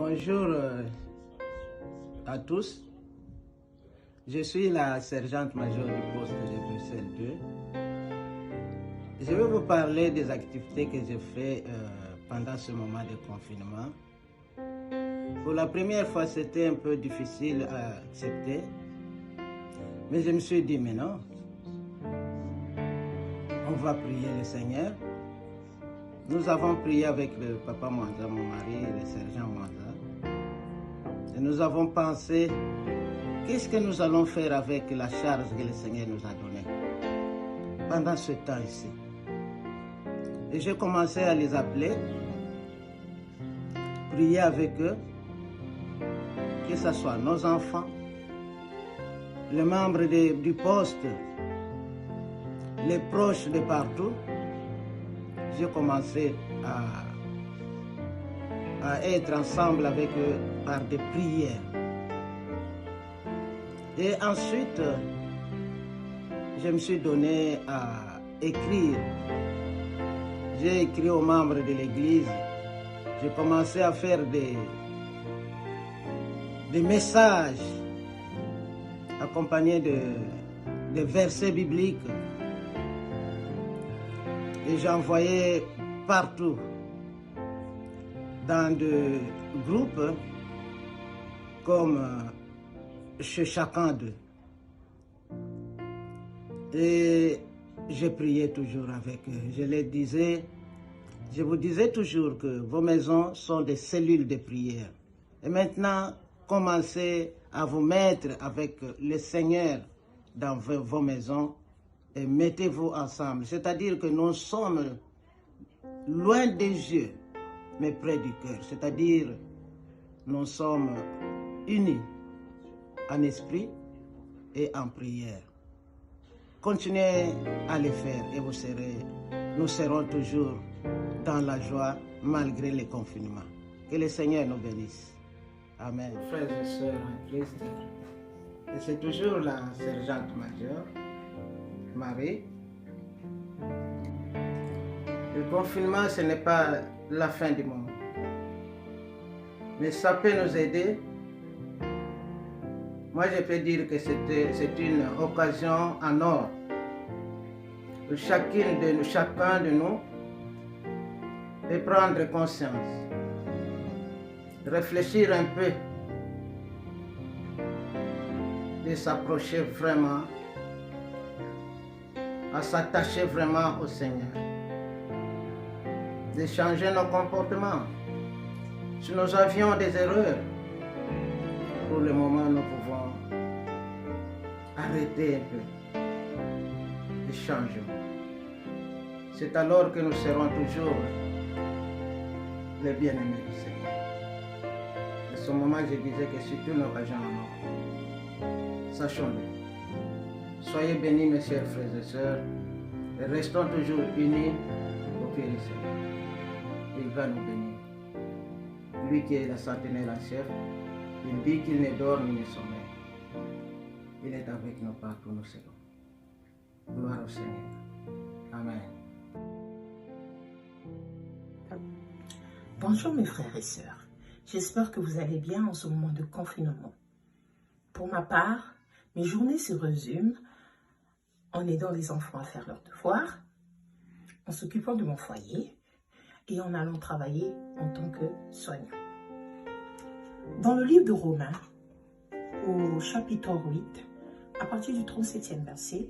Bonjour à tous. Je suis la sergente-majeure du poste de Bruxelles 2. Je vais vous parler des activités que j'ai faites pendant ce moment de confinement. Pour la première fois, c'était un peu difficile à accepter. Mais je me suis dit, mais non, on va prier le Seigneur. Nous avons prié avec le papa Mwanza, mon mari, et le sergent Mwanza. Et nous avons pensé, qu'est-ce que nous allons faire avec la charge que le Seigneur nous a donnée pendant ce temps ici. Et j'ai commencé à les appeler, prier avec eux, que ce soit nos enfants, les membres du poste, les proches de partout. J'ai commencé à être ensemble avec eux par des prières. Et ensuite, je me suis donné à écrire. J'ai écrit aux membres de l'église. J'ai commencé à faire des messages accompagnés de versets bibliques. Et j'envoyais partout, dans des groupes, comme chez chacun d'eux. Et je priais toujours avec eux. Je vous disais toujours que vos maisons sont des cellules de prière. Et maintenant, commencez à vous mettre avec le Seigneur dans vos maisons et mettez-vous ensemble. C'est-à-dire que nous sommes loin des yeux, mais près du cœur. C'est-à-dire, nous sommes unis en esprit et en prière. Continuez à le faire et nous serons toujours dans la joie malgré les confinements. Que le Seigneur nous bénisse. Amen. Frères et sœurs en Christ, et c'est toujours la sergente majeure, Marie. Le confinement, ce n'est pas la fin du monde. Mais ça peut nous aider. Moi, je peux dire que c'est une occasion en or pour chacun de nous de prendre conscience, de réfléchir un peu, de s'approcher vraiment, à s'attacher vraiment au Seigneur, de changer nos comportements. Si nous avions des erreurs, pour le moment, nous pouvons arrêter un peu et changer. C'est alors que nous serons toujours les bien-aimés du Seigneur. À ce moment, je disais que c'est une occasion en or. Sachons-le. Soyez bénis, mes chers frères et sœurs, et restons toujours unis au pied du Seigneur. Il va nous bénir. Lui qui est la sentinelle en chef, il dit qu'il ne dort ni ne sommeille. Il est avec nous partout où nous serons. Gloire au Seigneur. Amen. Bonjour mes frères et sœurs. J'espère que vous allez bien en ce moment de confinement. Pour ma part, mes journées se résument en aidant les enfants à faire leurs devoirs, en s'occupant de mon foyer et en allant travailler en tant que soignant. Dans le livre de Romains, au chapitre 8, à partir du 37e verset,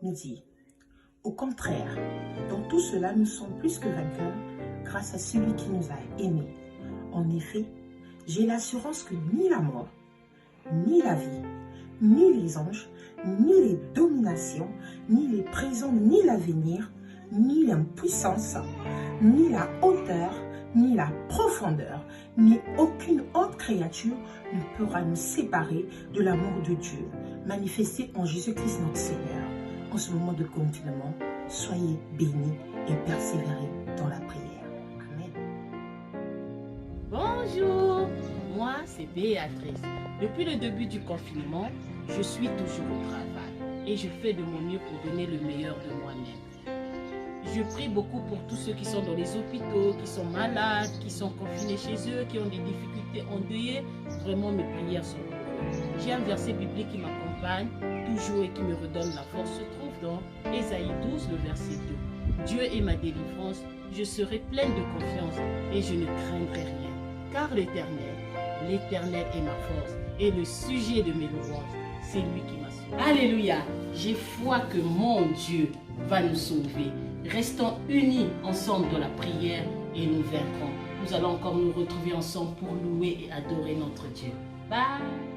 nous dit « Au contraire, dans tout cela, nous sommes plus que vainqueurs grâce à celui qui nous a aimés. En effet, j'ai l'assurance que ni la mort, ni la vie, ni les anges, ni les dominations, ni les présents, ni l'avenir, ni l'impuissance, ni la hauteur, ni la profondeur, ni aucune autre créature ne pourra nous séparer de l'amour de Dieu, manifesté en Jésus-Christ notre Seigneur. En ce moment de confinement, soyez bénis et persévérez dans la prière. Amen. Bonjour, moi c'est Béatrice. Depuis le début du confinement, je suis toujours au travail et je fais de mon mieux pour donner le meilleur de moi-même. Je prie beaucoup pour tous ceux qui sont dans les hôpitaux, qui sont malades, qui sont confinés chez eux, qui ont des difficultés endeuillées. Vraiment, mes prières sont pour eux. J'ai un verset biblique qui m'accompagne toujours et qui me redonne la force, se trouve dans Ésaïe 12, le verset 2. Dieu est ma délivrance, je serai pleine de confiance et je ne craindrai rien. Car l'Éternel est ma force et le sujet de mes louanges, c'est lui qui m'a sauvé. Alléluia! J'ai foi que mon Dieu va nous sauver. Restons unis ensemble dans la prière et nous vaincrons. Nous allons encore nous retrouver ensemble pour louer et adorer notre Dieu. Bye!